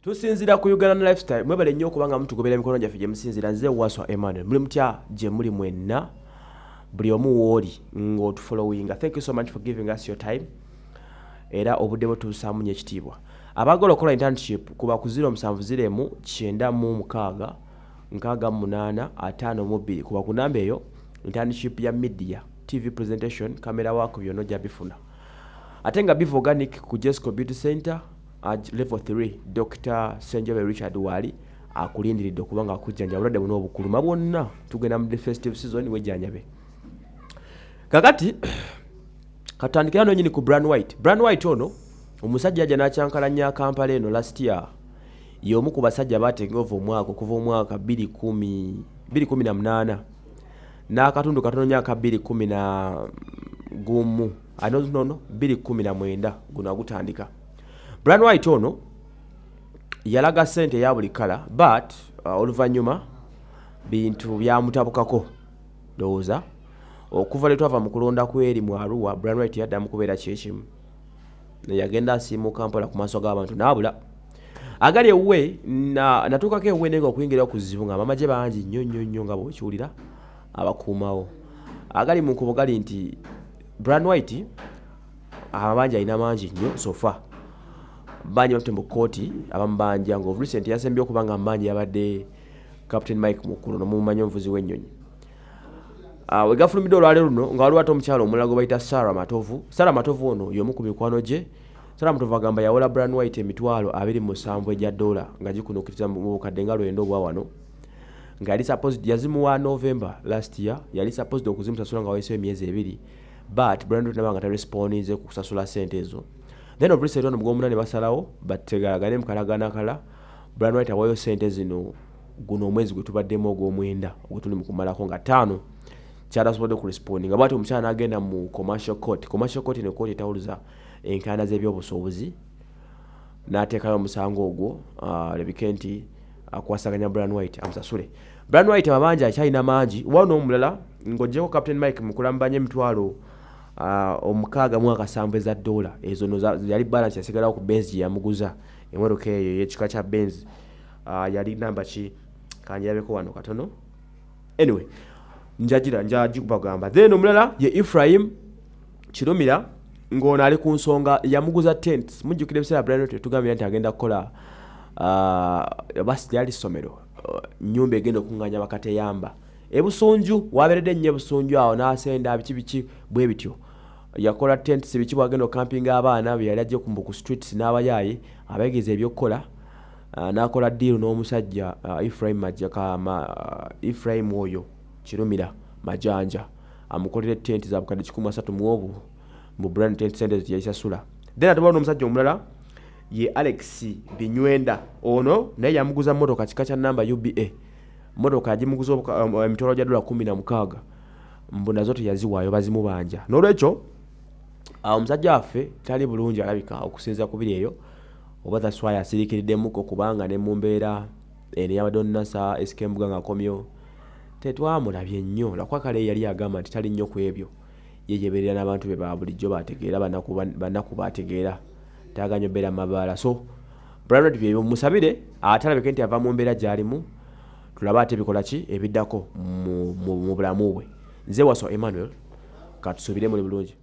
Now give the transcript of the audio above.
Tusinzira ku Uganda Lifestyle mwebale nnyo okubanga mutugobera emikono gyaffe gye musinzira nze Waswa Emmanuel muli mutya gye muli mwenna buli omu wooli ng'otufollowinga. Thank you so much for giving us your time era obudde bwe tussaamu nnyo ekitiibwa. Abaagala okukola internship kuba ku 0709965852 kuba ku namba eyo internship ya media TV presentation camera work byonna ojja bifuna. Ate nga biva organic ku Jesco Beauty Center at level 3 Dr. Senjobe Richard Wali akulindiridde okubanga akujjanja bulwadde buno obukuluma bwonna tugenda mu festive season wejjanjabe. Kakati katandikira no nyini ku Bryan White. Bryan White ono omusajja ajja n'akyankalanya Kampala eno last year y'omu ku basajja baatengeova omwaka okuva omwaka 2018 n'akatundu katono nnyo aka 2011 nono 2019 guno agutandika. Bryan White ono yalaga ssente ya buli kala but oluvannyuma bintu byamutabukako ndowooza okuva lwe twava mu kulonda kweri mu Arua. Bryan White yaddamu kubeera kyekimu yagenda asiimuka Kampala ku maaso g'abantu n'abula agali ewuwe natuukako ewuwe naye nga okuyingira okuzibu nga amagye bangi nnyo nga bw'okiwulira abakuumawo agali mu nkubo gali nti Bryan White amabanja alina mangi nnyo sofa banyi bafite mu kooti abamubanja nga of recent yasembye okubanga mbanji yabadde Captain Mike Mukulu n'omumanyi omuvuzi w'ennyonyi. We gafulumidde olwaleero luno nga waliwo ate omukyalo omulala gwe bayita Sarah Matovu. Sarah Matovu ono y'omu ku mikwano gye. Sarah Matovu agamba yawola Bryan White $27,000 egya dola nga gikunuukiriza mu bukadde nga 9 obwa wano nga yali supposed yazimuwa November last year yali supposed okuzimusasula nga wayiseewo emyezi 2 but Bryan White nabanga tarespondize ku kusasula ssente ezo. Then of recent ono mugomuna basalawo bategalagane mukalagana kala Bryan White awayo ssente zino guno omwezi gwe tubaddemu ogw'omwenda ogwetuli mu kumalako nga 5 kyatasobodde okurespondi nga bwati omukyala n'agenda mu commercial court. Commercial court eno kooti etawuluza enkanda z'ebyobusuubuzi n'ateekayo omusango ogwo lebike nti akwasaganya Bryan White amusasule. Bryan White amabanja akyalina mangi wano omulala ng'oggyeko Captain Mike mu kulambanya emitwalo $6,700 eza dola ezo no yali balance yasigalawo ku Benz gye yamuguza emmotoka eyo y'ekika kya Benz yali namba ki kanjirabeko wano katono anyway njagikubagamba. Then omulala ye Ephraim Kirumira ng'ono ali ku nsonga yamuguza tents mujjukira ebiseera Bryan White tugambira nti agenda kukola basi lyali ssomero nnyumba egenda okuŋŋaanya bakateyamba ebusunju waberedde nnyo ebusunju awo n'asenda biki bwe bityo yakola tents biki bwagenda okampinga abaana bye yali ajje ku streets n'abayaayi abayigiza ebyokukola n'akola deal n'omusajja Ephraim oyo Kirumira Majanja amukolera tent za bukadde 130 mu Brand tent centers yayisasula. Then ate n'omusajja omulala ye Alex Binywenda ono naye yamuguza mmotoka kika kya namba UBA mmotoka agimuguza emitwalo gya $16 mbuna zote yaziwaayo bazimubanja. N'olwekyo omusajja waffe tali bulungi alabika okusinza ku biri eyo oba that's why asirikiriddemuko kubanga ne mu mbeera eno yabadonnasa esikembuga ng'akomyo tetwamulabye nnyo lwakuba kale yali agamba nti tali nnyo ku ebyo yeyeberera n'abantu be ba bulijjo bategeera bannaku bategeera taaganya obbeera mabaala. So Bryan White bye musabire ate alabike nti ava mu mbeera gy'alimu tulaba ate bikola ki ebiddako mu bulamu bwe. Nze Waswa Emmanuel katusuubire muli bulungi.